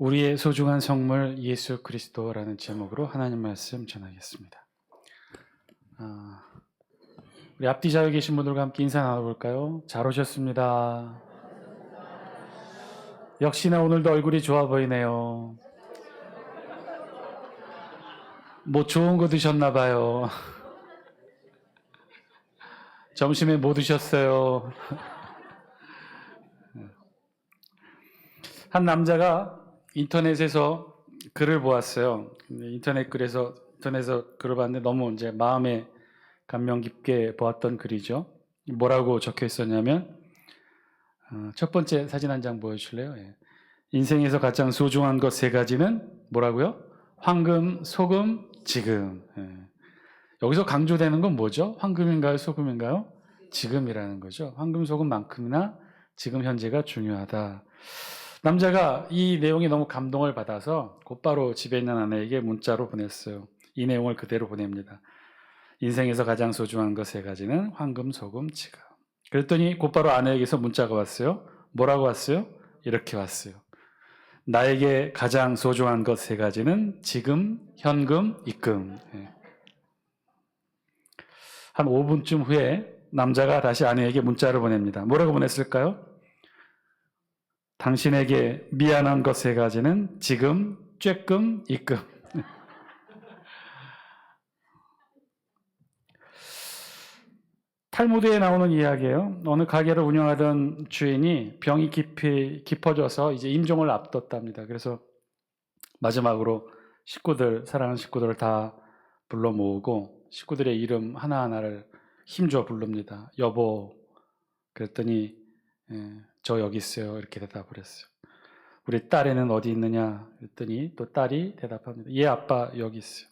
우리의 소중한 성물 예수 그리스도라는 제목으로 하나님 말씀 전하겠습니다. 우리 앞뒤 자리에 계신 분들과 함께 인사 나눠볼까요? 잘 오셨습니다. 역시나 오늘도 얼굴이 좋아 보이네요. 뭐 좋은 거 드셨나 봐요. 점심에 뭐 드셨어요? 한 남자가 인터넷에서 글을 보았어요. 인터넷에서 글을 봤는데 너무 이제 마음에 감명 깊게 보았던 글이죠. 뭐라고 적혀 있었냐면, 첫 번째 사진 한 장 보여주실래요? 예. 인생에서 가장 소중한 것 세 가지는 뭐라고요? 황금, 소금, 지금. 예. 여기서 강조되는 건 뭐죠? 황금인가요? 소금인가요? 지금이라는 거죠. 황금, 소금만큼이나 지금 현재가 중요하다. 남자가 이 내용에 너무 감동을 받아서 곧바로 집에 있는 아내에게 문자로 보냈어요. 이 내용을 그대로 보냅니다. 인생에서 가장 소중한 것 세 가지는 황금, 소금, 지금. 그랬더니 곧바로 아내에게서 문자가 왔어요. 뭐라고 왔어요? 이렇게 왔어요. 나에게 가장 소중한 것 세 가지는 지금, 현금, 입금. 한 5분쯤 후에 남자가 다시 아내에게 문자를 보냅니다. 뭐라고 보냈을까요? 당신에게 미안한 것 세 가지는 지금, 쬐끔, 입금. 탈무드에 나오는 이야기예요. 어느 가게를 운영하던 주인이 병이 깊어져서 이제 임종을 앞뒀답니다. 그래서 마지막으로 사랑하는 식구들을 다 불러 모으고 식구들의 이름 하나하나를 힘줘 부릅니다. 여보. 그랬더니 저 여기 있어요. 이렇게 대답을 했어요. 우리 딸애는 어디 있느냐? 그랬더니 또 딸이 대답합니다. 예, 아빠 여기 있어요.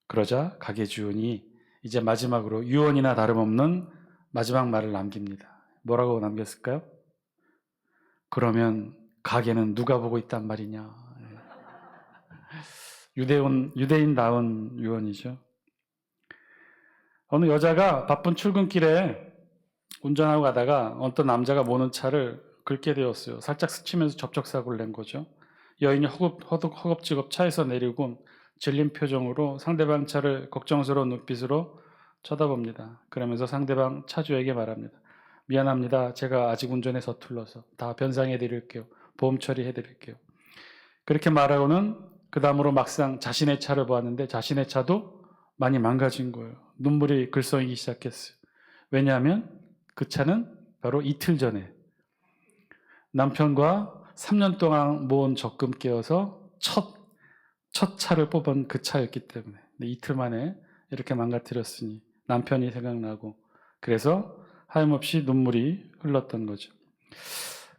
그러자 가게 주인이 이제 마지막으로 유언이나 다름없는 마지막 말을 남깁니다. 뭐라고 남겼을까요? 그러면 가게는 누가 보고 있단 말이냐. 유대인다운 유언이죠. 어느 여자가 바쁜 출근길에 운전하고 가다가 어떤 남자가 모는 차를 긁게 되었어요. 살짝 스치면서 접촉사고를 낸 거죠. 여인이 허겁지겁 차에서 내리고 질린 표정으로 상대방 차를 걱정스러운 눈빛으로 쳐다봅니다. 그러면서 상대방 차주에게 말합니다. 미안합니다. 제가 아직 운전에 서툴러서 다 변상해드릴게요. 보험 처리해드릴게요. 그렇게 말하고는 그 다음으로 막상 자신의 차를 보았는데 자신의 차도 많이 망가진 거예요. 눈물이 글썽이기 시작했어요. 왜냐하면 그 차는 바로 이틀 전에 남편과 3년 동안 모은 적금 깨어서 첫 차를 뽑은 그 차였기 때문에 이틀 만에 이렇게 망가뜨렸으니 남편이 생각나고 그래서 하염없이 눈물이 흘렀던 거죠.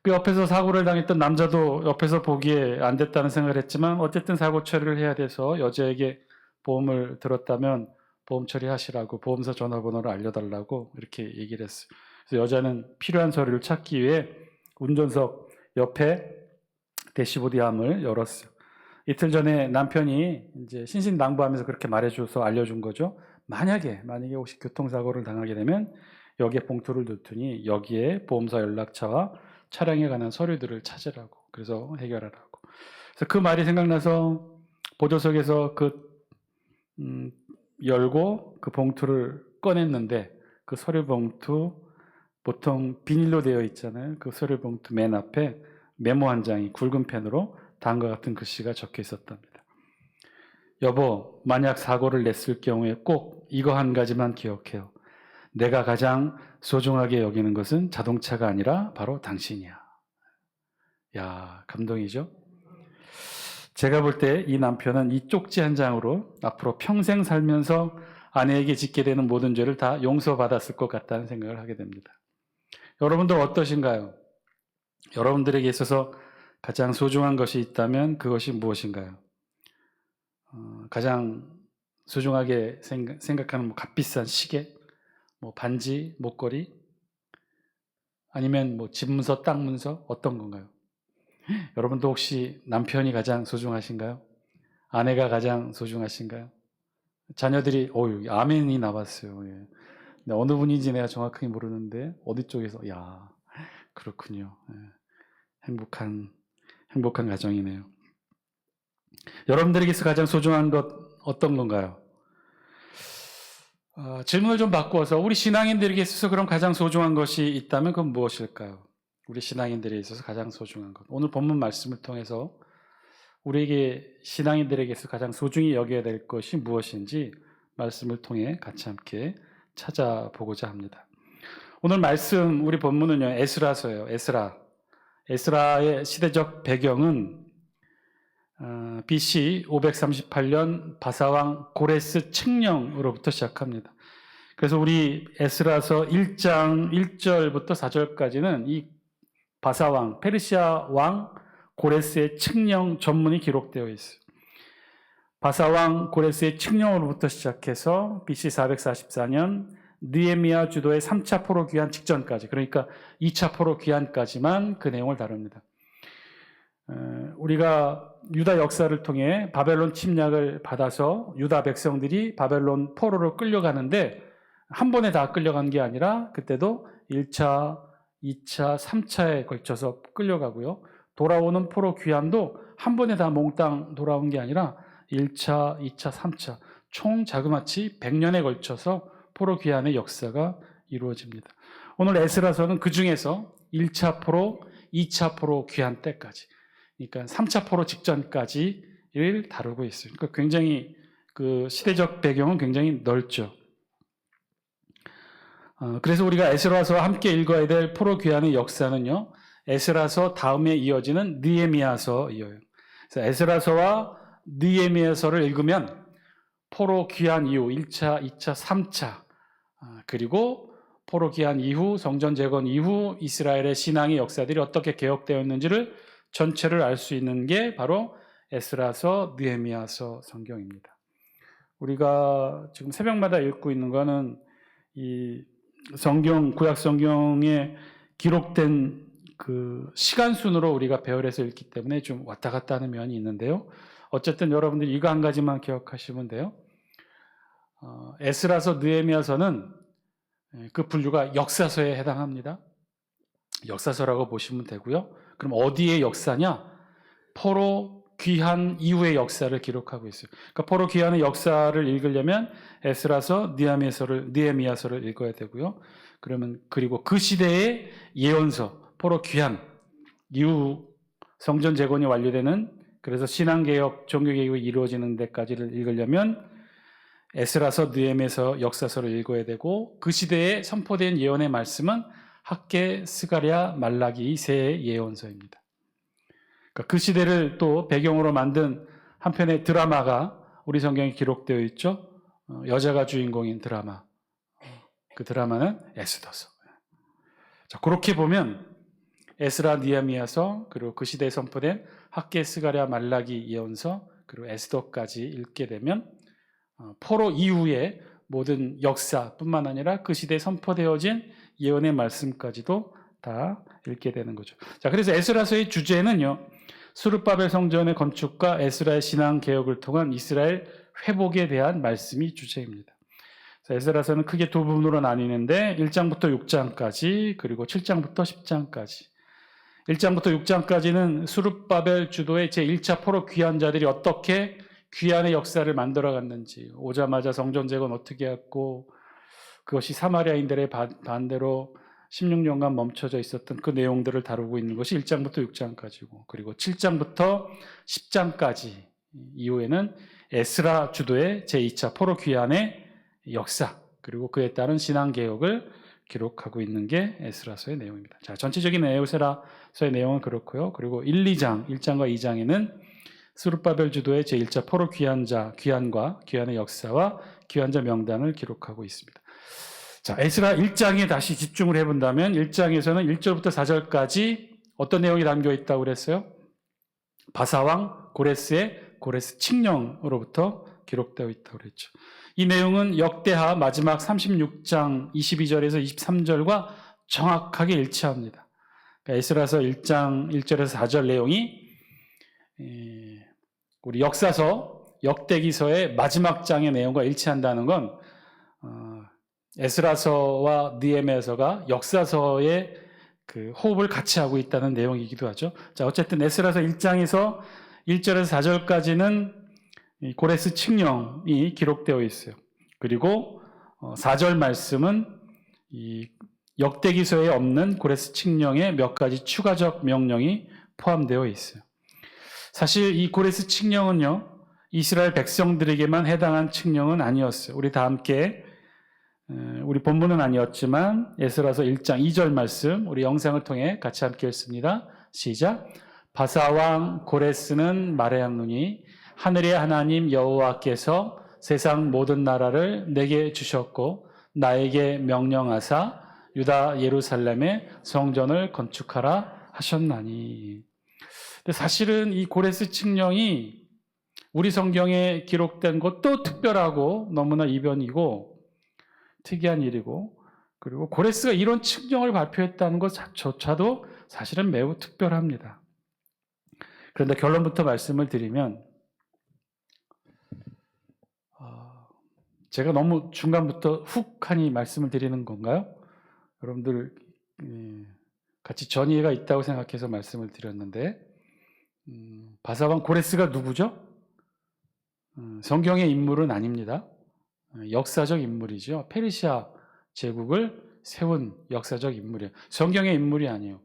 그 옆에서 사고를 당했던 남자도 옆에서 보기에 안 됐다는 생각을 했지만 어쨌든 사고 처리를 해야 돼서 여자에게 보험을 들었다면 보험 처리하시라고 보험사 전화번호를 알려달라고 이렇게 얘기를 했어요. 그래서 여자는 필요한 서류를 찾기 위해 운전석 옆에 대시보드 함을 열었어요. 이틀 전에 남편이 이제 신신당부하면서 그렇게 말해줘서 알려준 거죠. 만약에 혹시 교통사고를 당하게 되면 여기에 봉투를 넣더니 여기에 보험사 연락처와 차량에 관한 서류들을 찾으라고. 그래서 해결하라고. 그래서 그 말이 생각나서 보조석에서 열고 그 봉투를 꺼냈는데 그 서류 봉투 보통 비닐로 되어 있잖아요. 그 서류 봉투 맨 앞에 메모 한 장이 굵은 펜으로 다음과 같은 글씨가 적혀 있었답니다. 여보, 만약 사고를 냈을 경우에 꼭 이거 한 가지만 기억해요. 내가 가장 소중하게 여기는 것은 자동차가 아니라 바로 당신이야. 야, 감동이죠? 제가 볼 때 이 남편은 이 쪽지 한 장으로 앞으로 평생 살면서 아내에게 짓게 되는 모든 죄를 다 용서받았을 것 같다는 생각을 하게 됩니다. 여러분들 어떠신가요? 여러분들에게 있어서 가장 소중한 것이 있다면 그것이 무엇인가요? 가장 소중하게 생각하는 값비싼 시계, 반지, 목걸이, 아니면 집 문서, 땅 문서 어떤 건가요? 여러분도 혹시 남편이 가장 소중하신가요? 아내가 가장 소중하신가요? 자녀들이 아멘이 나왔어요. 예. 어느 분인지 내가 정확하게 모르는데 어디 쪽에서 야 그렇군요. 예. 행복한 가정이네요. 여러분들에게서 가장 소중한 것 어떤 건가요? 질문을 좀 바꾸어서 우리 신앙인들에게 있어서 그럼 가장 소중한 것이 있다면 그건 무엇일까요? 우리 신앙인들에 있어서 가장 소중한 것. 오늘 본문 말씀을 통해서 우리에게 신앙인들에게서 가장 소중히 여겨야 될 것이 무엇인지 말씀을 통해 같이 함께 찾아보고자 합니다. 오늘 말씀 우리 본문은요, 에스라서예요. 에스라의 시대적 배경은 BC 538년 바사왕 고레스 칙령으로부터 시작합니다. 그래서 우리 에스라서 1장 1절부터 4절까지는 이 바사왕, 페르시아 왕 고레스의 칙령 전문이 기록되어 있어요. 바사왕 고레스의 칙령으로부터 시작해서 BC 444년 느헤미야 주도의 3차 포로 귀환 직전까지, 그러니까 2차 포로 귀환까지만 그 내용을 다룹니다. 우리가 유다 역사를 통해 바벨론 침략을 받아서 유다 백성들이 바벨론 포로로 끌려가는데 한 번에 다 끌려간 게 아니라 그때도 1차, 2차, 3차에 걸쳐서 끌려가고요. 돌아오는 포로 귀환도 한 번에 다 몽땅 돌아온 게 아니라 1차, 2차, 3차 총 자그마치 100년에 걸쳐서 포로 귀환의 역사가 이루어집니다. 오늘 에스라서는 그 중에서 1차 포로, 2차 포로 귀환 때까지, 그러니까 3차 포로 직전까지를 다루고 있어요. 그러니까 굉장히 그 시대적 배경은 굉장히 넓죠. 그래서 우리가 에스라서와 함께 읽어야 될 포로 귀환의 역사는요, 에스라서 다음에 이어지는 느헤미야서예요. 그래서 에스라서와 느헤미야서를 읽으면 포로 귀환 이후 1차, 2차, 3차, 그리고 포로 귀환 이후 성전 재건 이후 이스라엘의 신앙의 역사들이 어떻게 개혁되었는지를 전체를 알 수 있는 게 바로 에스라서, 느헤미야서 성경입니다. 우리가 지금 새벽마다 읽고 있는 거는 이 성경, 구약 성경에 기록된 그 시간 순으로 우리가 배열해서 읽기 때문에 좀 왔다 갔다 하는 면이 있는데요. 어쨌든 여러분들이 이거 한 가지만 기억하시면 돼요. 에스라서, 느헤미야서는 그 분류가 역사서에 해당합니다. 역사서라고 보시면 되고요. 그럼 어디의 역사냐? 포로 귀환 이후의 역사를 기록하고 있어요. 그러니까 포로 귀환의 역사를 읽으려면 에스라서, 느헤미야서를 읽어야 되고요. 그리고 그 시대의 예언서, 포로 귀환 이후 성전 재건이 완료되는, 그래서 신앙개혁, 종교개혁이 이루어지는 데까지를 읽으려면 에스라서, 느헤미야서, 역사서를 읽어야 되고, 그 시대에 선포된 예언의 말씀은 학개, 스가랴, 말라기 세 예언서입니다. 그러니까 그 시대를 또 배경으로 만든 한 편의 드라마가 우리 성경에 기록되어 있죠. 여자가 주인공인 드라마. 그 드라마는 에스더서. 자, 그렇게 보면 에스라, 느헤미야서, 그리고 그 시대에 선포된 학개, 스가랴, 말라기 예언서, 그리고 에스더까지 읽게 되면 포로 이후의 모든 역사뿐만 아니라 그 시대에 선포되어진 예언의 말씀까지도 다 읽게 되는 거죠. 자, 그래서 에스라서의 주제는요, 스룹바벨 성전의 건축과 에스라의 신앙 개혁을 통한 이스라엘 회복에 대한 말씀이 주제입니다. 에스라서는 크게 두 부분으로 나뉘는데 1장부터 6장까지, 그리고 7장부터 10장까지. 1장부터 6장까지는 스룹바벨 주도의 제1차 포로 귀환자들이 어떻게 귀환의 역사를 만들어갔는지, 오자마자 성전 재건 어떻게 했고, 그것이 사마리아인들의 반대로 16년간 멈춰져 있었던 그 내용들을 다루고 있는 것이 1장부터 6장까지고, 그리고 7장부터 10장까지 이후에는 에스라 주도의 제2차 포로 귀환의 역사, 그리고 그에 따른 신앙개혁을 기록하고 있는 게 에스라서의 내용입니다. 자, 전체적인 에스라서의 내용은 그렇고요. 그리고 1장과 2장에는 스룹바벨 주도의 제1차 포로 귀환과 귀환의 역사와 귀환자 명단을 기록하고 있습니다. 자, 에스라 1장에 다시 집중을 해본다면 1장에서는 1절부터 4절까지 어떤 내용이 담겨 있다고 그랬어요? 바사왕 고레스의 고레스 칙령으로부터 기록되어 있다고 그랬죠. 이 내용은 역대하 마지막 36장 22절에서 23절과 정확하게 일치합니다. 그러니까 에스라서 1장 1절에서 4절 내용이 우리 역사서, 역대기서의 마지막 장의 내용과 일치한다는 건 에스라서와 느헤미야서가 역사서의 그 호흡을 같이 하고 있다는 내용이기도 하죠. 자, 어쨌든 에스라서 1장에서 1절에서 4절까지는 이 고레스 칙령이 기록되어 있어요. 그리고 4절 말씀은 이 역대기서에 없는 고레스 칙령의 몇 가지 추가적 명령이 포함되어 있어요. 사실 이 고레스 칙령은요, 이스라엘 백성들에게만 해당한 칙령은 아니었어요. 우리 다 함께, 우리 본문은 아니었지만 에스라서 1장 2절 말씀 우리 영상을 통해 같이 함께 읽습니다. 시작. 바사왕 고레스는 말하였노니 하늘의 하나님 여호와께서 세상 모든 나라를 내게 주셨고 나에게 명령하사 유다 예루살렘에 성전을 건축하라 하셨나니. 근데 사실은 이 고레스 칙령이 우리 성경에 기록된 것도 특별하고 너무나 이변이고 특이한 일이고, 그리고 고레스가 이런 칙령을 발표했다는 것조차도 사실은 매우 특별합니다. 그런데 결론부터 말씀을 드리면, 제가 너무 중간부터 훅하니 말씀을 드리는 건가요? 여러분들 같이 전이해가 있다고 생각해서 말씀을 드렸는데, 바사왕 고레스가 누구죠? 성경의 인물은 아닙니다. 역사적 인물이죠. 페르시아 제국을 세운 역사적 인물이에요. 성경의 인물이 아니에요.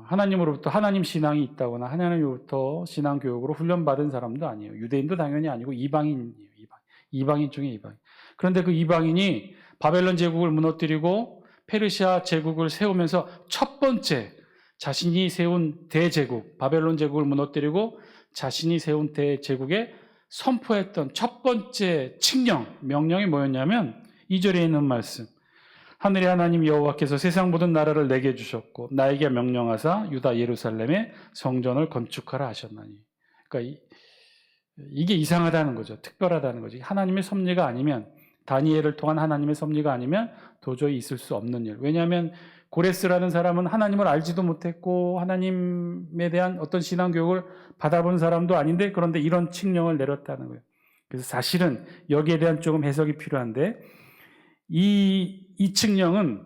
하나님으로부터 하나님 신앙이 있다거나 하나님으로부터 신앙 교육으로 훈련받은 사람도 아니에요. 유대인도 당연히 아니고 이방인이에요. 이방인 중에 이방인. 그런데 그 이방인이 바벨론 제국을 무너뜨리고 페르시아 제국을 세우면서 첫 번째 자신이 세운 대제국, 바벨론 제국을 무너뜨리고 자신이 세운 대제국에 선포했던 첫 번째 칙령, 명령이 뭐였냐면 2절에 있는 말씀. 하늘의 하나님 여호와께서 세상 모든 나라를 내게 주셨고 나에게 명령하사 유다 예루살렘에 성전을 건축하라 하셨나니. 그러니까 이게 이상하다는 거죠. 특별하다는 거죠. 하나님의 섭리가 아니면, 다니엘을 통한 하나님의 섭리가 아니면 도저히 있을 수 없는 일. 왜냐하면 고레스라는 사람은 하나님을 알지도 못했고 하나님에 대한 어떤 신앙 교육을 받아본 사람도 아닌데, 그런데 이런 칙령을 내렸다는 거예요. 그래서 사실은 여기에 대한 조금 해석이 필요한데, 이 칙령은,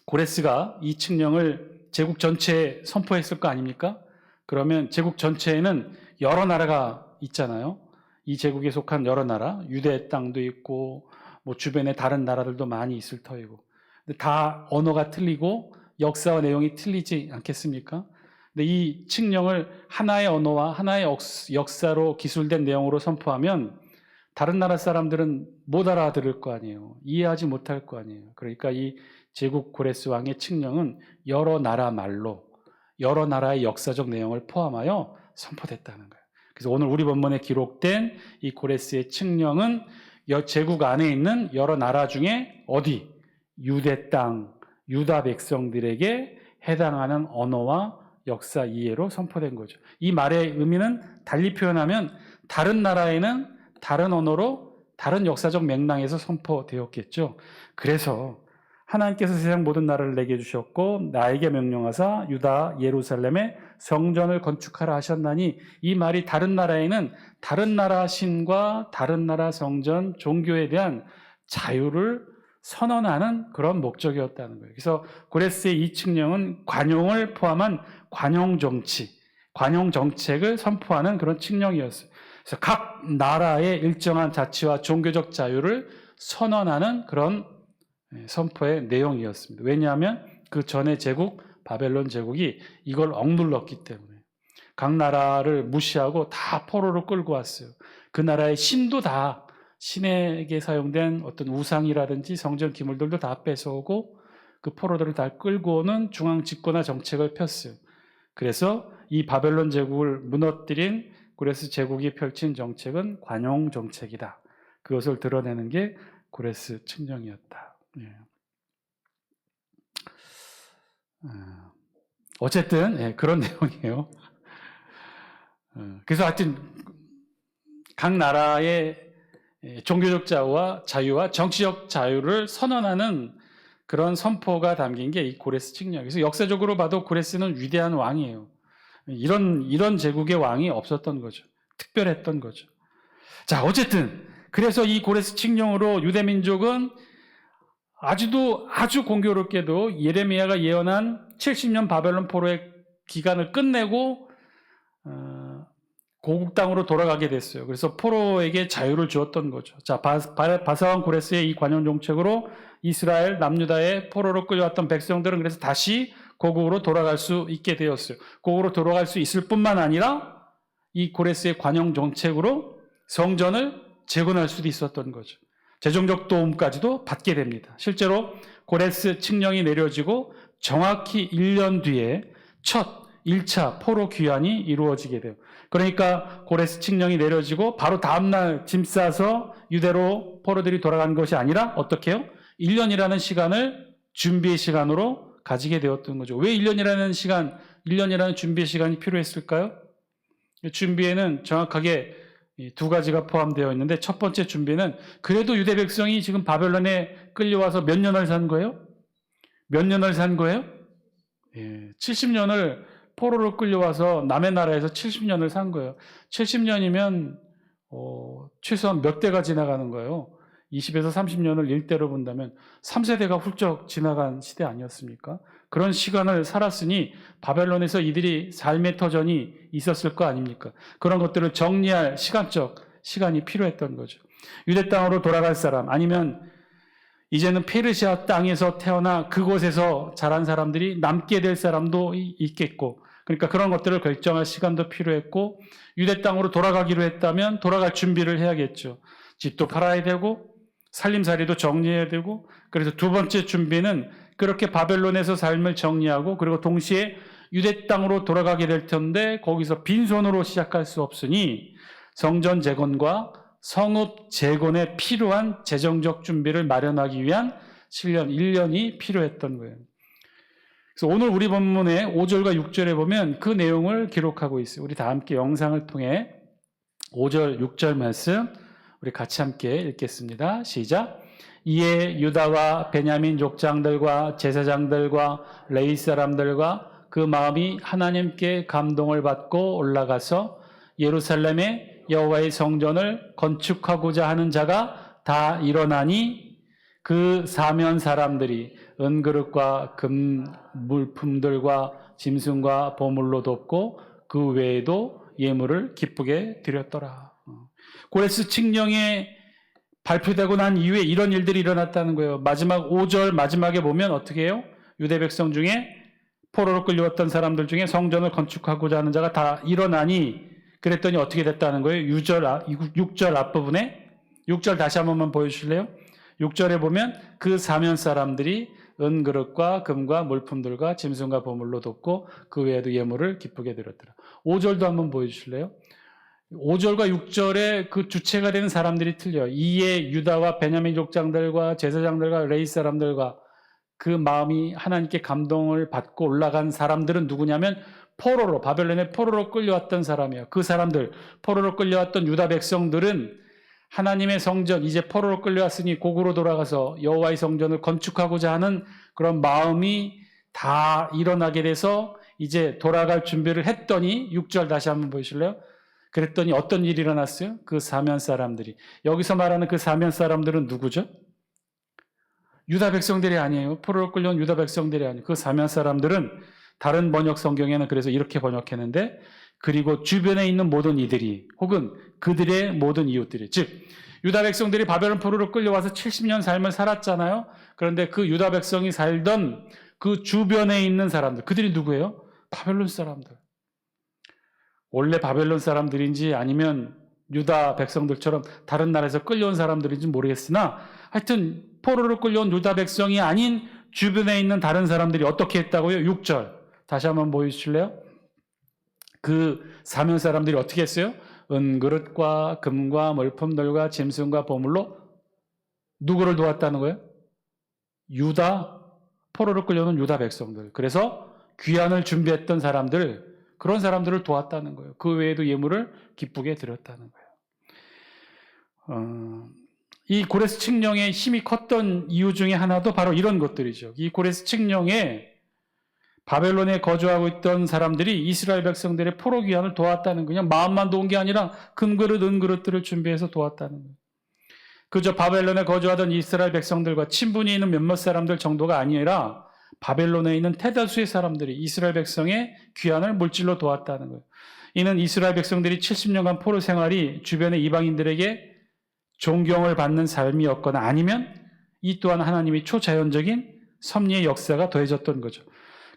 고레스가 이 칙령을 제국 전체에 선포했을 거 아닙니까? 그러면 제국 전체에는 여러 나라가 있잖아요. 이 제국에 속한 여러 나라, 유대 땅도 있고 뭐 주변에 다른 나라들도 많이 있을 터이고, 근데 다 언어가 틀리고 역사와 내용이 틀리지 않겠습니까? 근데 이 칙령을 하나의 언어와 하나의 역사로 기술된 내용으로 선포하면 다른 나라 사람들은 못 알아들을 거 아니에요. 이해하지 못할 거 아니에요. 그러니까 이 제국 고레스 왕의 칙령은 여러 나라 말로 여러 나라의 역사적 내용을 포함하여 선포됐다는 거예요. 그래서 오늘 우리 본문에 기록된 이 고레스의 칙령은 제국 안에 있는 여러 나라 중에 어디? 유대 땅, 유다 백성들에게 해당하는 언어와 역사 이해로 선포된 거죠. 이 말의 의미는 달리 표현하면 다른 나라에는 다른 언어로 다른 역사적 맥락에서 선포되었겠죠. 그래서 하나님께서 세상 모든 나라를 내게 주셨고 나에게 명령하사 유다 예루살렘에 성전을 건축하라 하셨나니, 이 말이 다른 나라에는 다른 나라 신과 다른 나라 성전, 종교에 대한 자유를 선언하는 그런 목적이었다는 거예요. 그래서 고레스의 이 칙령은 관용을 포함한 관용 정치, 관용 정책을 선포하는 그런 칙령이었어요. 그래서 각 나라의 일정한 자치와 종교적 자유를 선언하는 그런 선포의 내용이었습니다. 왜냐하면 그 전의 제국, 바벨론 제국이 이걸 억눌렀기 때문에 각 나라를 무시하고 다 포로로 끌고 왔어요. 그 나라의 신도 다, 신에게 사용된 어떤 우상이라든지 성전 기물들도 다 뺏어오고 그 포로들을 다 끌고 오는 중앙 집권화 정책을 폈어요. 그래서 이 바벨론 제국을 무너뜨린 고레스 제국이 펼친 정책은 관용 정책이다. 그것을 드러내는 게 고레스 칙령이었다. 어쨌든 그런 내용이에요. 그래서 하여튼 각 나라의 종교적 자유와 정치적 자유를 선언하는 그런 선포가 담긴 게 이 고레스 칙령. 그래서 역사적으로 봐도 고레스는 위대한 왕이에요. 이런 제국의 왕이 없었던 거죠. 특별했던 거죠. 자, 어쨌든 그래서 이 고레스 칙령으로 유대 민족은 아직도 아주 공교롭게도 예레미야가 예언한 70년 바벨론 포로의 기간을 끝내고 고국 땅으로 돌아가게 됐어요. 그래서 포로에게 자유를 주었던 거죠. 자, 바사왕 고레스의 이 관용 정책으로 이스라엘 남유다의 포로로 끌려왔던 백성들은 그래서 다시 고국으로 돌아갈 수 있게 되었어요. 고국으로 돌아갈 수 있을 뿐만 아니라 이 고레스의 관용 정책으로 성전을 재건할 수도 있었던 거죠. 재정적 도움까지도 받게 됩니다. 실제로 고레스 칙령이 내려지고 정확히 1년 뒤에 첫 1차 포로 귀환이 이루어지게 돼요. 그러니까 고레스 칙령이 내려지고 바로 다음날 짐 싸서 유대로 포로들이 돌아간 것이 아니라 어떻게 해요? 1년이라는 시간을 준비의 시간으로 가지게 되었던 거죠. 왜 1년이라는 준비의 시간이 필요했을까요? 준비에는 정확하게 두 가지가 포함되어 있는데 첫 번째 준비는 그래도 유대 백성이 지금 바벨론에 끌려와서 몇 년을 산 거예요? 몇 년을 산 거예요? 70년을 포로로 끌려와서 남의 나라에서 70년을 산 거예요. 70년이면 최소한 몇 대가 지나가는 거예요. 20에서 30년을 1대로 본다면 3세대가 훌쩍 지나간 시대 아니었습니까? 그런 시간을 살았으니 바벨론에서 이들이 삶의 터전이 있었을 거 아닙니까? 그런 것들을 정리할 시간적 시간이 필요했던 거죠. 유대 땅으로 돌아갈 사람 아니면 이제는 페르시아 땅에서 태어나 그곳에서 자란 사람들이 남게 될 사람도 있겠고 그러니까 그런 것들을 결정할 시간도 필요했고 유대 땅으로 돌아가기로 했다면 돌아갈 준비를 해야겠죠. 집도 팔아야 되고 살림살이도 정리해야 되고 그래서 두 번째 준비는 그렇게 바벨론에서 삶을 정리하고 그리고 동시에 유대 땅으로 돌아가게 될 텐데 거기서 빈손으로 시작할 수 없으니 성전 재건과 성읍 재건에 필요한 재정적 준비를 마련하기 위한 1년이 필요했던 거예요. 그래서 오늘 우리 본문의 5절과 6절에 보면 그 내용을 기록하고 있어요. 우리 다 함께 영상을 통해 5절, 6절 말씀 우리 같이 함께 읽겠습니다. 시작. 이에 유다와 베냐민 족장들과 제사장들과 레위 사람들과 그 마음이 하나님께 감동을 받고 올라가서 예루살렘에 여호와의 성전을 건축하고자 하는 자가 다 일어나니 그 사면 사람들이 은그릇과 금 물품들과 짐승과 보물로 돕고 그 외에도 예물을 기쁘게 드렸더라. 고레스 칙령에 발표되고 난 이후에 이런 일들이 일어났다는 거예요. 마지막 5절 마지막에 보면 어떻게 해요? 유대 백성 중에 포로로 끌려왔던 사람들 중에 성전을 건축하고자 하는 자가 다 일어나니 그랬더니 어떻게 됐다는 거예요? 6절 앞부분에 6절 다시 한 번만 보여주실래요? 6절에 보면 그 사면 사람들이 은그릇과 금과 물품들과 짐승과 보물로 돕고 그 외에도 예물을 기쁘게 드렸더라. 5절도 한번 보여주실래요? 5절과 6절에 그 주체가 되는 사람들이 틀려요. 이에 유다와 베냐민 족장들과 제사장들과 레위 사람들과 그 마음이 하나님께 감동을 받고 올라간 사람들은 누구냐면 바벨론의 포로로 끌려왔던 사람이에요. 그 사람들, 포로로 끌려왔던 유다 백성들은 하나님의 성전, 이제 포로로 끌려왔으니 고국으로 돌아가서 여호와의 성전을 건축하고자 하는 그런 마음이 다 일어나게 돼서 이제 돌아갈 준비를 했더니 6절 다시 한번 보실래요? 그랬더니 어떤 일이 일어났어요? 그 사면 사람들이. 여기서 말하는 그 사면 사람들은 누구죠? 유다 백성들이 아니에요. 포로로 끌려온 유다 백성들이 아니에요. 그 사면 사람들은 다른 번역 성경에는 그래서 이렇게 번역했는데 그리고 주변에 있는 모든 이들이 혹은 그들의 모든 이웃들이 즉 유다 백성들이 바벨론 포로로 끌려와서 70년 삶을 살았잖아요. 그런데 그 유다 백성이 살던 그 주변에 있는 사람들 그들이 누구예요? 바벨론 사람들. 원래 바벨론 사람들인지 아니면 유다 백성들처럼 다른 나라에서 끌려온 사람들인지 모르겠으나 하여튼 포로로 끌려온 유다 백성이 아닌 주변에 있는 다른 사람들이 어떻게 했다고요? 6절 다시 한번 보여주실래요? 그 사면 사람들이 어떻게 했어요? 은그릇과 금과 물품들과 짐승과 보물로 누구를 도왔다는 거예요? 포로로 끌려오는 유다 백성들. 그래서 귀환을 준비했던 사람들 그런 사람들을 도왔다는 거예요. 그 외에도 예물을 기쁘게 드렸다는 거예요. 이 고레스 칙령의 힘이 컸던 이유 중에 하나도 바로 이런 것들이죠. 이 고레스 칙령에 바벨론에 거주하고 있던 사람들이 이스라엘 백성들의 포로 귀환을 도왔다는 거예요. 그냥 마음만 도운 게 아니라 금그릇, 은그릇들을 준비해서 도왔다는 거예요. 그저 바벨론에 거주하던 이스라엘 백성들과 친분이 있는 몇몇 사람들 정도가 아니라 바벨론에 있는 대다수의 사람들이 이스라엘 백성의 귀환을 물질로 도왔다는 거예요. 이는 이스라엘 백성들이 70년간 포로 생활이 주변의 이방인들에게 존경을 받는 삶이었거나 아니면 이 또한 하나님의 초자연적인 섭리의 역사가 더해졌던 거죠.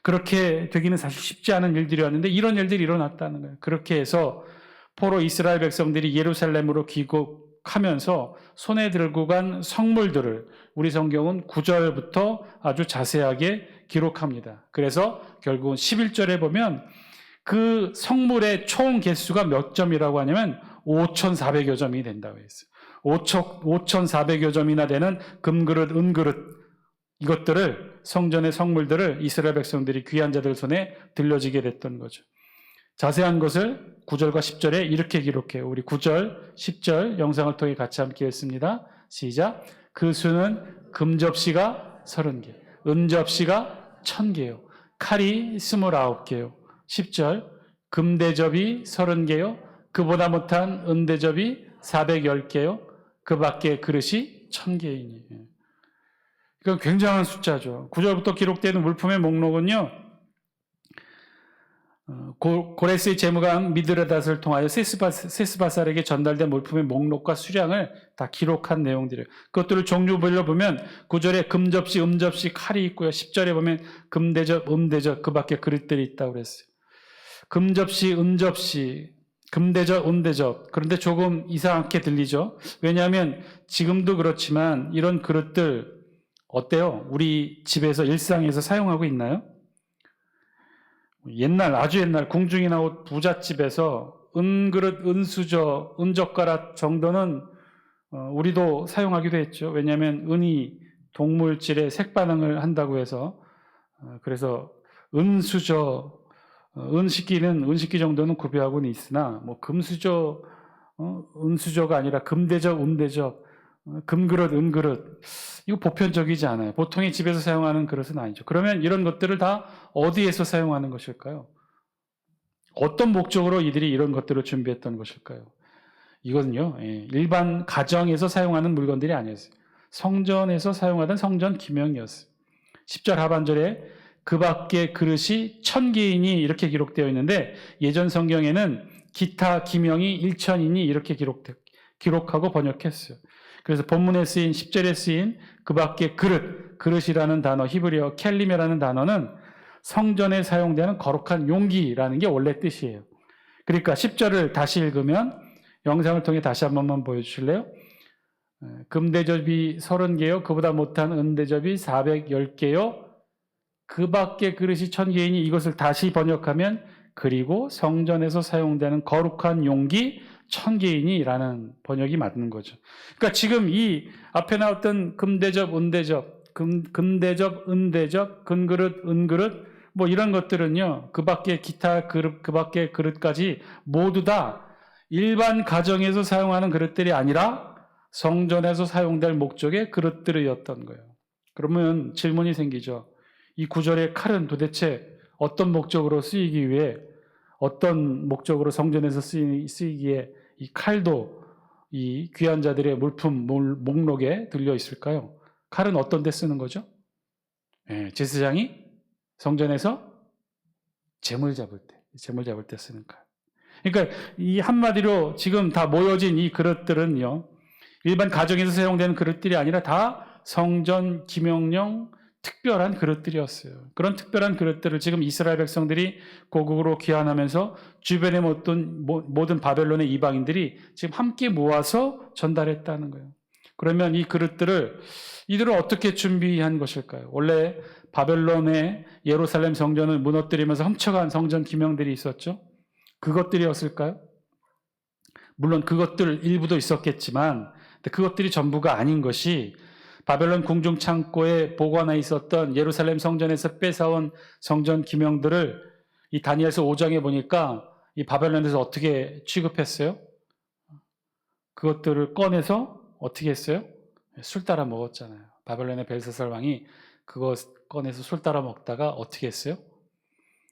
그렇게 되기는 사실 쉽지 않은 일들이었는데 이런 일들이 일어났다는 거예요. 그렇게 해서 포로 이스라엘 백성들이 예루살렘으로 귀국하면서 손에 들고 간 성물들을 우리 성경은 9절부터 아주 자세하게 기록합니다. 그래서 결국은 11절에 보면 그 성물의 총 개수가 몇 점이라고 하냐면 5,400여 점이 된다고 했어요. 5,400여 점이나 되는 금그릇, 은그릇 이것들을 성전의 성물들을 이스라엘 백성들이 귀한 자들 손에 들려지게 됐던 거죠. 자세한 것을 9절과 10절에 이렇게 기록해요. 우리 9절, 10절 영상을 통해 같이 함께 읽습니다. 시작. 그 수는 금접시가 30개, 은접시가 1000개요. 칼이 29개요. 10절. 금대접이 30개요. 그보다 못한 은대접이 410개요. 그 밖에 그릇이 1000개이니. 이건 굉장한 숫자죠. 9절부터 기록되는 물품의 목록은요, 고레스의 재무관 미드레닷을 통하여 세스바살에게 전달된 물품의 목록과 수량을 다 기록한 내용들이에요. 그것들을 종류별로 보면 9절에 금접시, 음접시, 칼이 있고요. 10절에 보면 금대접, 음대접, 그 밖에 그릇들이 있다고 그랬어요. 금접시, 은접시, 금대접, 은대접. 그런데 조금 이상하게 들리죠. 왜냐하면 지금도 그렇지만 이런 그릇들 어때요? 우리 집에서 일상에서 사용하고 있나요? 옛날, 아주 옛날 궁중이나 부잣집에서 은그릇, 은수저, 은젓가락 정도는 우리도 사용하기도 했죠. 왜냐하면 은이 동물질에 색반응을 한다고 해서 그래서 은수저, 은식기는 은식기 정도는 구비하고는 있으나 뭐 금수저, 은수저가 아니라 금대접, 은대접, 금그릇, 은그릇 이거 보편적이지 않아요. 보통의 집에서 사용하는 그릇은 아니죠. 그러면 이런 것들을 다 어디에서 사용하는 것일까요? 어떤 목적으로 이들이 이런 것들을 준비했던 것일까요? 이거는요, 일반 가정에서 사용하는 물건들이 아니었어요. 성전에서 사용하던 성전 기명이었어요. 10절 하반절에 그 밖에 그릇이 1000개이니 이렇게 기록되어 있는데 예전 성경에는 기타 기명이 1000이니 이렇게 기록하고 번역했어요. 그래서 본문에 쓰인 10절에 쓰인 그 밖에 그릇이라는 단어, 히브리어 켈림이라는 단어는 성전에 사용되는 거룩한 용기라는 게 원래 뜻이에요. 그러니까 10절을 다시 읽으면 영상을 통해 다시 한 번만 보여주실래요? 금대접이 30개요. 그보다 못한 은대접이 410개요. 그 밖에 그릇이 1000개이니 이것을 다시 번역하면 그리고 성전에서 사용되는 거룩한 용기 1000개이니라는 번역이 맞는 거죠. 그러니까 지금 이 앞에 나왔던 금대접, 은대접, 금대접, 은대접, 금그릇, 은그릇 뭐 이런 것들은요. 그 밖에 기타 그릇, 그 밖에 그릇까지 모두 다 일반 가정에서 사용하는 그릇들이 아니라 성전에서 사용될 목적의 그릇들이었던 거예요. 그러면 질문이 생기죠. 이 구절의 칼은 도대체 어떤 목적으로 쓰이기 위해 어떤 목적으로 성전에서 쓰이기에 이 칼도 이 귀한 자들의 물품 목록에 들려 있을까요? 칼은 어떤 데 쓰는 거죠? 제사장이 성전에서 재물 잡을 때 쓰는 칼. 그러니까 이 한마디로 지금 다 모여진 이 그릇들은요, 일반 가정에서 사용되는 그릇들이 아니라 다 성전 기명용 특별한 그릇들이었어요. 그런 특별한 그릇들을 지금 이스라엘 백성들이 고국으로 귀환하면서 주변의 모든 바벨론의 이방인들이 지금 함께 모아서 전달했다는 거예요. 그러면 이 그릇들을 이들을 어떻게 준비한 것일까요? 원래 바벨론의 예루살렘 성전을 무너뜨리면서 훔쳐간 성전 기명들이 있었죠. 그것들이었을까요? 물론 그것들 일부도 있었겠지만 그것들이 전부가 아닌 것이 바벨론 궁중 창고에 보관해 있었던 예루살렘 성전에서 뺏어온 성전 기명들을 이 다니엘서 5장에 보니까 이 바벨론에서 어떻게 취급했어요? 그것들을 꺼내서 어떻게 했어요? 술 따라 먹었잖아요. 바벨론의 벨사살 왕이 그거 꺼내서 술 따라 먹다가 어떻게 했어요?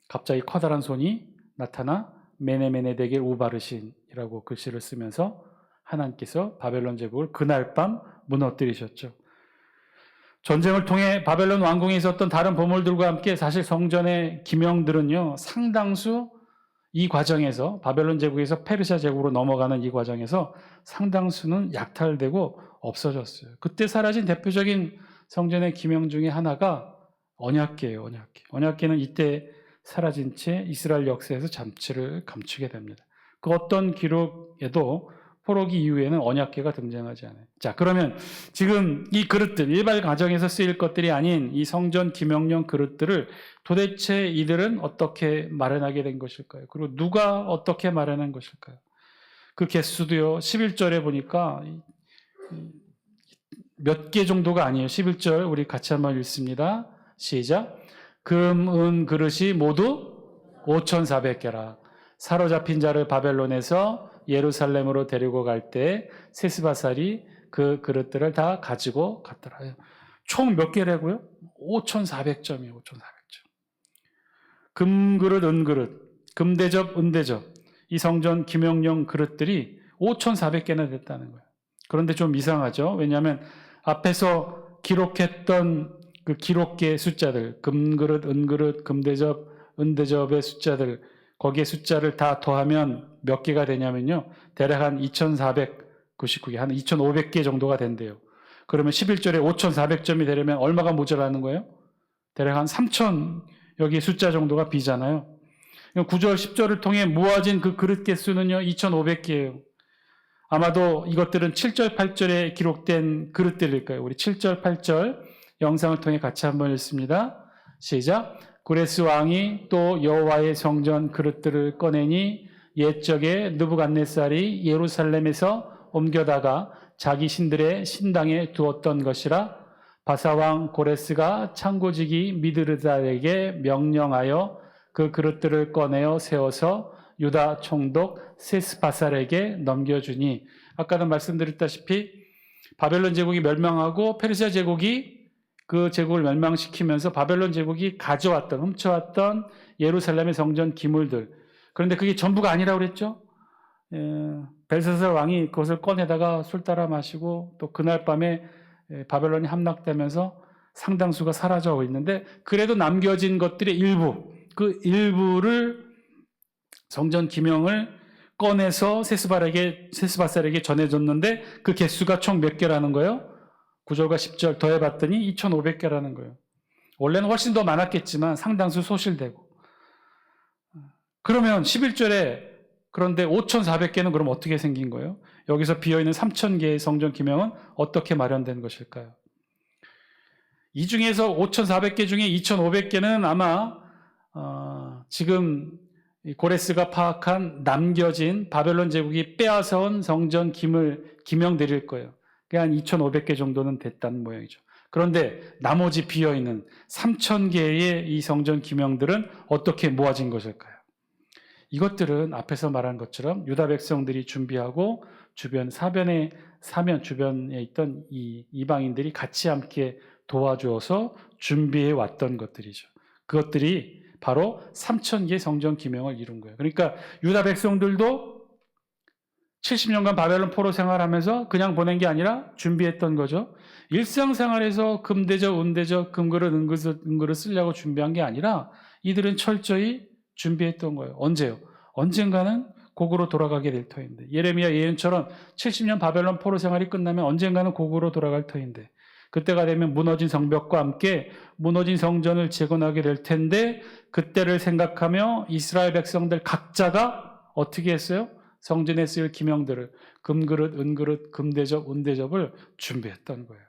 갑자기 커다란 손이 나타나 메네메네 데겔 우바르신이라고 글씨를 쓰면서 하나님께서 바벨론 제국을 그날 밤 무너뜨리셨죠. 전쟁을 통해 바벨론 왕궁에 있었던 다른 보물들과 함께 사실 성전의 기명들은요, 상당수 이 과정에서 바벨론 제국에서 페르시아 제국으로 넘어가는 이 과정에서 상당수는 약탈되고 없어졌어요. 그때 사라진 대표적인 성전의 기명 중에 하나가 언약궤예요. 언약궤. 언약궤는 이때 사라진 채 이스라엘 역사에서 잠치를 감추게 됩니다. 그 어떤 기록에도 포로기 이후에는 언약궤가 등장하지 않아요. 자, 그러면 지금 이 그릇들, 일반 가정에서 쓰일 것들이 아닌 이 성전 기명용 그릇들을 도대체 이들은 어떻게 마련하게 된 것일까요? 그리고 누가 어떻게 마련한 것일까요? 그 개수도요, 11절에 보니까 몇 개 정도가 아니에요. 11절 우리 같이 한번 읽습니다. 시작. 금, 은 그릇이 모두 5,400개라. 사로잡힌 자를 바벨론에서 예루살렘으로 데리고 갈 때 세스바살이 그 그릇들을 다 가지고 갔더라. 총 몇 개라고요? 5,400점이에요. 5,400점. 금그릇, 은그릇, 금대접, 은대접, 이 성전 기명용 그릇들이 5,400개나 됐다는 거예요. 그런데 좀 이상하죠? 왜냐하면 앞에서 기록했던 그 기록계 숫자들, 금그릇, 은그릇, 금대접, 은대접의 숫자들, 거기에 숫자를 다 더하면 몇 개가 되냐면요, 대략 한 2,499개, 한 2,500개 정도가 된대요. 그러면 11절에 5,400점이 되려면 얼마가 모자라는 거예요? 대략 한 3,000 여기 숫자 정도가 비잖아요. 9절, 10절을 통해 모아진 그 그릇 개수는요, 2,500개예요. 아마도 이것들은 7절, 8절에 기록된 그릇들일 거예요. 우리 7절, 8절 영상을 통해 같이 한번 읽습니다. 시작. 고레스 왕이 또 여호와의 성전 그릇들을 꺼내니 옛적에 느부갓네살이 예루살렘에서 옮겨다가 자기 신들의 신당에 두었던 것이라. 바사왕 고레스가 창고지기 미드르다에게 명령하여 그 그릇들을 꺼내어 세워서 유다 총독 세스바살에게 넘겨주니, 아까도 말씀드렸다시피 바벨론 제국이 멸망하고 페르시아 제국이 그 제국을 멸망시키면서 바벨론 제국이 가져왔던, 훔쳐왔던 예루살렘의 성전 기물들, 그런데 그게 전부가 아니라고 그랬죠. 벨사살 왕이 그것을 꺼내다가 술 따라 마시고 또 그날 밤에 바벨론이 함락되면서 상당수가 사라져 있는데, 그래도 남겨진 것들의 일부, 그 일부를 성전 기명을 꺼내서 세스바살에게 전해줬는데 그 개수가 총 몇 개라는 거예요? 9절과 10절 더해봤더니 2,500개라는 거예요. 원래는 훨씬 더 많았겠지만 상당수 소실되고. 그러면 11절에 그런데 5,400개는 그럼 어떻게 생긴 거예요? 여기서 비어있는 3,000개의 성전 기명은 어떻게 마련된 것일까요? 이 중에서 5,400개 중에 2,500개는 아마 지금 고레스가 파악한 남겨진 바벨론 제국이 빼앗아온 성전 기명들일 거예요. 한 2,500개 정도는 됐다는 모양이죠. 그런데 나머지 비어있는 3,000개의 이 성전 기명들은 어떻게 모아진 것일까요? 이것들은 앞에서 말한 것처럼 유다 백성들이 준비하고 주변에 있던 이 이방인들이 같이 함께 도와주어서 준비해 왔던 것들이죠. 그것들이 바로 3,000개 성전 기명을 이룬 거예요. 그러니까 유다 백성들도 70년간 바벨론 포로 생활하면서 그냥 보낸 게 아니라 준비했던 거죠. 일상생활에서 금대접, 은대접, 금그릇, 은그릇 쓰려고 준비한 게 아니라 이들은 철저히 준비했던 거예요. 언제요? 언젠가는 고국으로 돌아가게 될 터인데, 예레미야 예언처럼 70년 바벨론 포로 생활이 끝나면 언젠가는 고국으로 돌아갈 터인데, 그때가 되면 무너진 성벽과 함께 무너진 성전을 재건하게 될 텐데, 그때를 생각하며 이스라엘 백성들 각자가 어떻게 했어요? 성전에 쓰일 기명들을, 금그릇, 은그릇, 금대접, 은대접을 준비했던 거예요.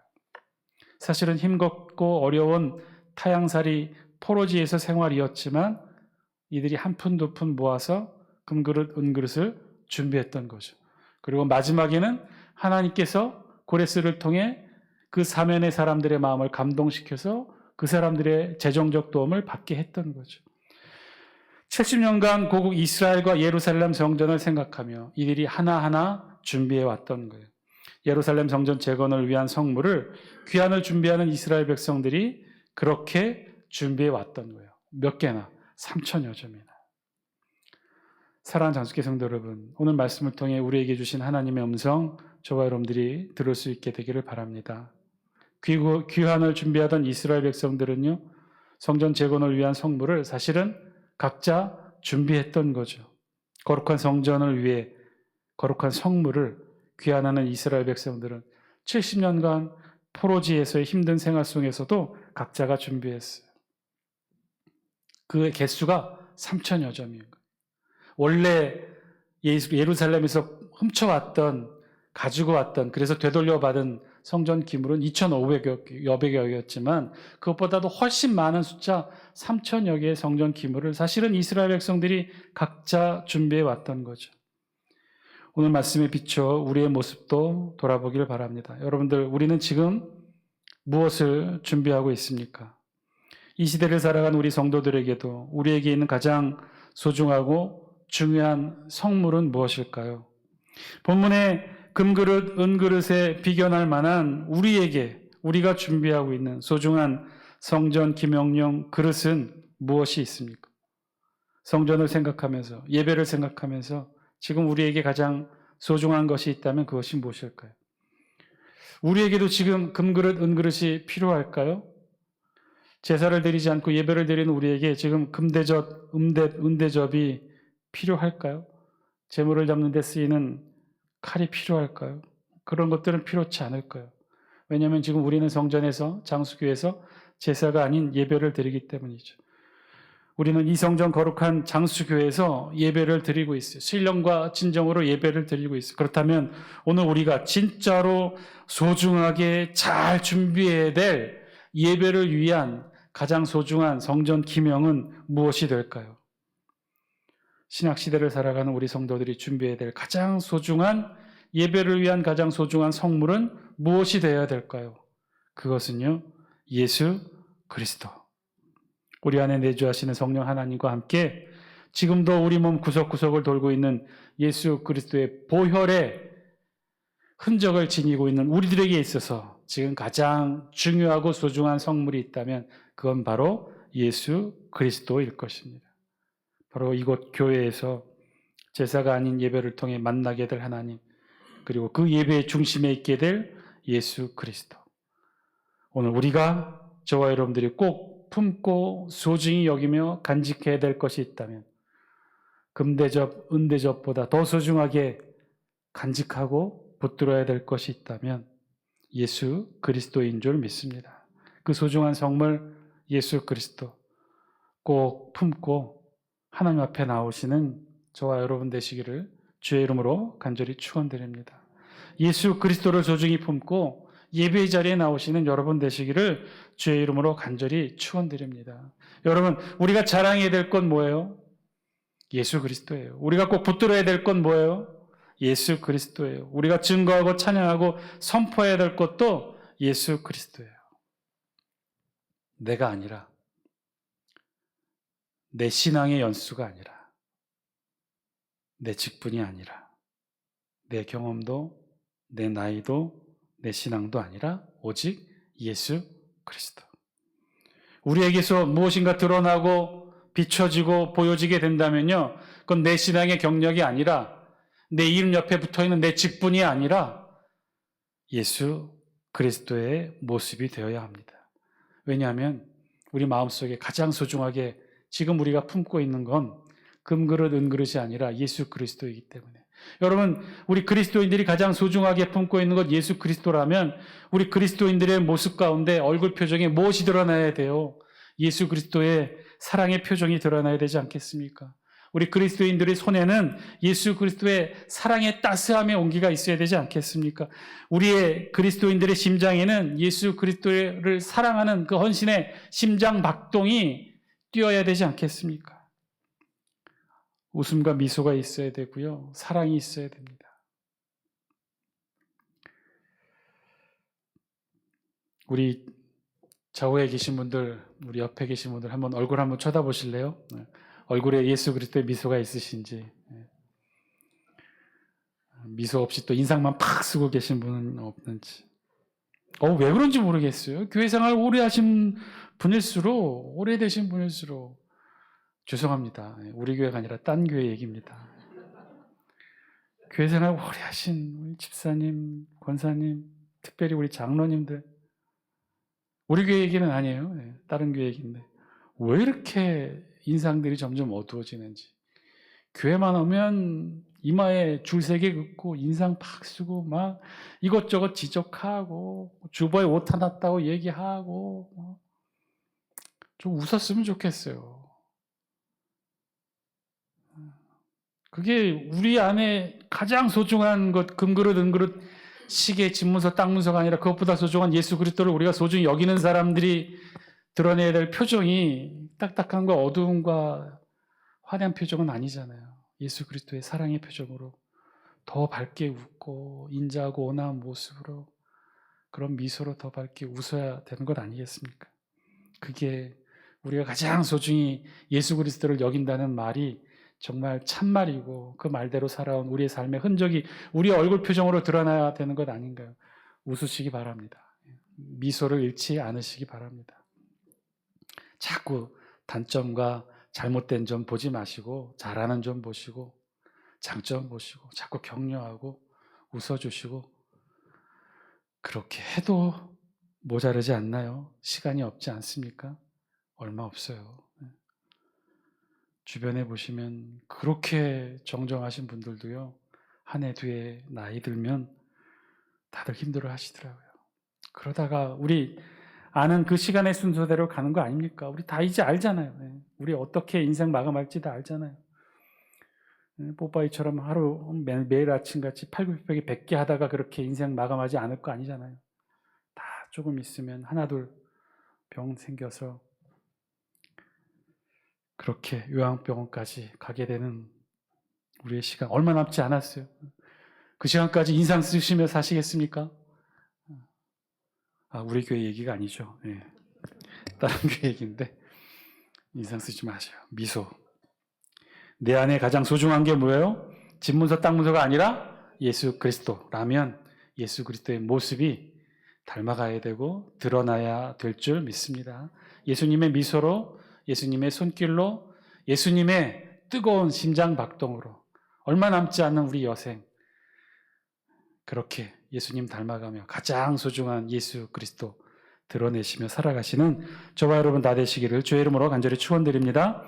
사실은 힘겹고 어려운 타향살이 포로지에서 생활이었지만 이들이 한 푼 두 푼 모아서 금그릇, 은그릇을 준비했던 거죠. 그리고 마지막에는 하나님께서 고레스를 통해 그 사면의 사람들의 마음을 감동시켜서 그 사람들의 재정적 도움을 받게 했던 거죠. 70년간 고국 이스라엘과 예루살렘 성전을 생각하며 이들이 하나하나 준비해 왔던 거예요. 예루살렘 성전 재건을 위한 성물을, 귀환을 준비하는 이스라엘 백성들이 그렇게 준비해 왔던 거예요. 몇 개나? 3,000여 점이나. 사랑하는 장수교 성도 여러분, 오늘 말씀을 통해 우리에게 주신 하나님의 음성, 저와 여러분들이 들을 수 있게 되기를 바랍니다. 귀환을 준비하던 이스라엘 백성들은요, 성전 재건을 위한 성물을 사실은 각자 준비했던 거죠. 거룩한 성전을 위해 거룩한 성물을 귀환하는 이스라엘 백성들은 70년간 포로지에서의 힘든 생활 속에서도 각자가 준비했어요. 그 개수가 3천여 점이에요. 원래 예루살렘에서 훔쳐왔던, 가지고 왔던, 그래서 되돌려받은 성전 기물은 2,500여 개였지만 그것보다도 훨씬 많은 숫자 3,000여 개의 성전 기물을 사실은 이스라엘 백성들이 각자 준비해 왔던 거죠. 오늘 말씀에 비춰 우리의 모습도 돌아보길 바랍니다. 여러분들, 우리는 지금 무엇을 준비하고 있습니까? 이 시대를 살아간 우리 성도들에게도 우리에게 있는 가장 소중하고 중요한 성물은 무엇일까요? 본문의 금그릇, 은그릇에 비견할 만한 우리가 준비하고 있는 소중한 성전 기명용 그릇은 무엇이 있습니까? 성전을 생각하면서, 예배를 생각하면서 지금 우리에게 가장 소중한 것이 있다면 그것이 무엇일까요? 우리에게도 지금 금그릇, 은그릇이 필요할까요? 제사를 드리지 않고 예배를 드리는 우리에게 지금 금대접, 은대접이 필요할까요? 제물을 잡는 데 쓰이는 칼이 필요할까요? 그런 것들은 필요치 않을까요? 왜냐하면 지금 우리는 성전에서, 장수교에서 제사가 아닌 예배를 드리기 때문이죠. 우리는 이 성전 거룩한 장수교에서 예배를 드리고 있어요. 신령과 진정으로 예배를 드리고 있어요. 그렇다면 오늘 우리가 진짜로 소중하게 잘 준비해야 될 예배를 위한 가장 소중한 성전 기명은 무엇이 될까요? 신약시대를 살아가는 우리 성도들이 준비해야 될 가장 소중한 예배를 위한 가장 소중한 성물은 무엇이 되어야 될까요? 그것은요, 예수 그리스도. 우리 안에 내주하시는 성령 하나님과 함께 지금도 우리 몸 구석구석을 돌고 있는 예수 그리스도의 보혈의 흔적을 지니고 있는 우리들에게 있어서 지금 가장 중요하고 소중한 성물이 있다면 그건 바로 예수 그리스도일 것입니다. 바로 이곳 교회에서 제사가 아닌 예배를 통해 만나게 될 하나님, 그리고 그 예배의 중심에 있게 될 예수 그리스도. 오늘 우리가, 저와 여러분들이 꼭 품고 소중히 여기며 간직해야 될 것이 있다면 금대접, 은대접보다 더 소중하게 간직하고 붙들어야 될 것이 있다면 예수 그리스도인 줄 믿습니다. 그 소중한 성물 예수 그리스도 꼭 품고 하나님 앞에 나오시는 저와 여러분 되시기를 주의 이름으로 간절히 축원드립니다. 예수 그리스도를 소중히 품고 예배의 자리에 나오시는 여러분 되시기를 주의 이름으로 간절히 축원드립니다. 여러분, 우리가 자랑해야 될 건 뭐예요? 예수 그리스도예요. 우리가 꼭 붙들어야 될 건 뭐예요? 예수 그리스도예요. 우리가 증거하고 찬양하고 선포해야 될 것도 예수 그리스도예요. 내가 아니라, 내 신앙의 연수가 아니라, 내 직분이 아니라, 내 경험도, 내 나이도, 내 신앙도 아니라 오직 예수 그리스도. 우리에게서 무엇인가 드러나고 비춰지고 보여지게 된다면요, 그건 내 신앙의 경력이 아니라, 내 이름 옆에 붙어있는 내 직분이 아니라 예수 그리스도의 모습이 되어야 합니다. 왜냐하면 우리 마음속에 가장 소중하게 지금 우리가 품고 있는 건 금그릇, 은그릇이 아니라 예수 그리스도이기 때문에. 여러분, 우리 그리스도인들이 가장 소중하게 품고 있는 것 예수 그리스도라면 우리 그리스도인들의 모습 가운데 얼굴 표정에 무엇이 드러나야 돼요? 예수 그리스도의 사랑의 표정이 드러나야 되지 않겠습니까? 우리 그리스도인들의 손에는 예수 그리스도의 사랑의 따스함의 온기가 있어야 되지 않겠습니까? 우리의 그리스도인들의 심장에는 예수 그리스도를 사랑하는 그 헌신의 심장 박동이 뛰어야 되지 않겠습니까? 웃음과 미소가 있어야 되고요. 사랑이 있어야 됩니다. 우리 좌우에 계신 분들, 우리 옆에 계신 분들 얼굴 한번 쳐다보실래요? 얼굴에 예수 그리스도의 미소가 있으신지. 미소 없이 또 인상만 팍 쓰고 계신 분은 없는지. 왜 그런지 모르겠어요. 교회 생활 오래 하신 분일수록, 오래되신 분일수록 죄송합니다. 우리 교회가 아니라 딴 교회 얘기입니다. 교회 생활 오래 하신 우리 집사님, 권사님, 특별히 우리 장로님들, 우리 교회 얘기는 아니에요. 네, 다른 교회 얘기인데 왜 이렇게 인상들이 점점 어두워지는지. 교회만 오면 이마에 줄세개 긋고 인상 팍 쓰고 막 이것저것 지적하고 주보에 오타 났다고 얘기하고 좀 웃었으면 좋겠어요. 그게 우리 안에 가장 소중한 것, 금그릇, 은그릇, 시계, 집문서, 땅문서가 아니라 그것보다 소중한 예수 그리스도를 우리가 소중히 여기는 사람들이 드러내야 될 표정이 딱딱함과 어두움과 화려한 표정은 아니잖아요. 예수 그리스도의 사랑의 표정으로 더 밝게 웃고 인자하고 온화한 모습으로 그런 미소로 더 밝게 웃어야 되는 것 아니겠습니까? 그게 우리가 가장 소중히 예수 그리스도를 여긴다는 말이 정말 참말이고 그 말대로 살아온 우리의 삶의 흔적이 우리 얼굴 표정으로 드러나야 되는 것 아닌가요? 웃으시기 바랍니다. 미소를 잃지 않으시기 바랍니다. 자꾸 단점과 잘못된 점 보지 마시고 잘하는 점 보시고 장점 보시고 자꾸 격려하고 웃어주시고 그렇게 해도 모자르지 않나요? 시간이 없지 않습니까? 얼마 없어요. 주변에 보시면 그렇게 정정하신 분들도요. 한 해 뒤에 나이 들면 다들 힘들어 하시더라고요. 그러다가 우리 아는 그 시간의 순서대로 가는 거 아닙니까? 우리 다 이제 알잖아요. 우리 어떻게 인생 마감할지 다 알잖아요. 뽀빠이처럼 하루 매일 아침같이 팔굽혀펴기 100개 하다가 그렇게 인생 마감하지 않을 거 아니잖아요. 다 조금 있으면 하나둘 병 생겨서 그렇게 요양병원까지 가게 되는 우리의 시간 얼마 남지 않았어요. 그 시간까지 인상 쓰시며 사시겠습니까? 우리 교회 얘기가 아니죠. 네. 다른 교회 얘기인데 인상 쓰지 마세요. 미소. 내 안에 가장 소중한 게 뭐예요? 집문서 땅문서가 아니라 예수 그리스도라면 예수 그리스도의 모습이 닮아가야 되고 드러나야 될 줄 믿습니다. 예수님의 미소로, 예수님의 손길로, 예수님의 뜨거운 심장 박동으로 얼마 남지 않은 우리 여생 그렇게 예수님 닮아가며 가장 소중한 예수 그리스도 드러내시며 살아가시는 저와 여러분 다 되시기를 주의 이름으로 간절히 축원드립니다.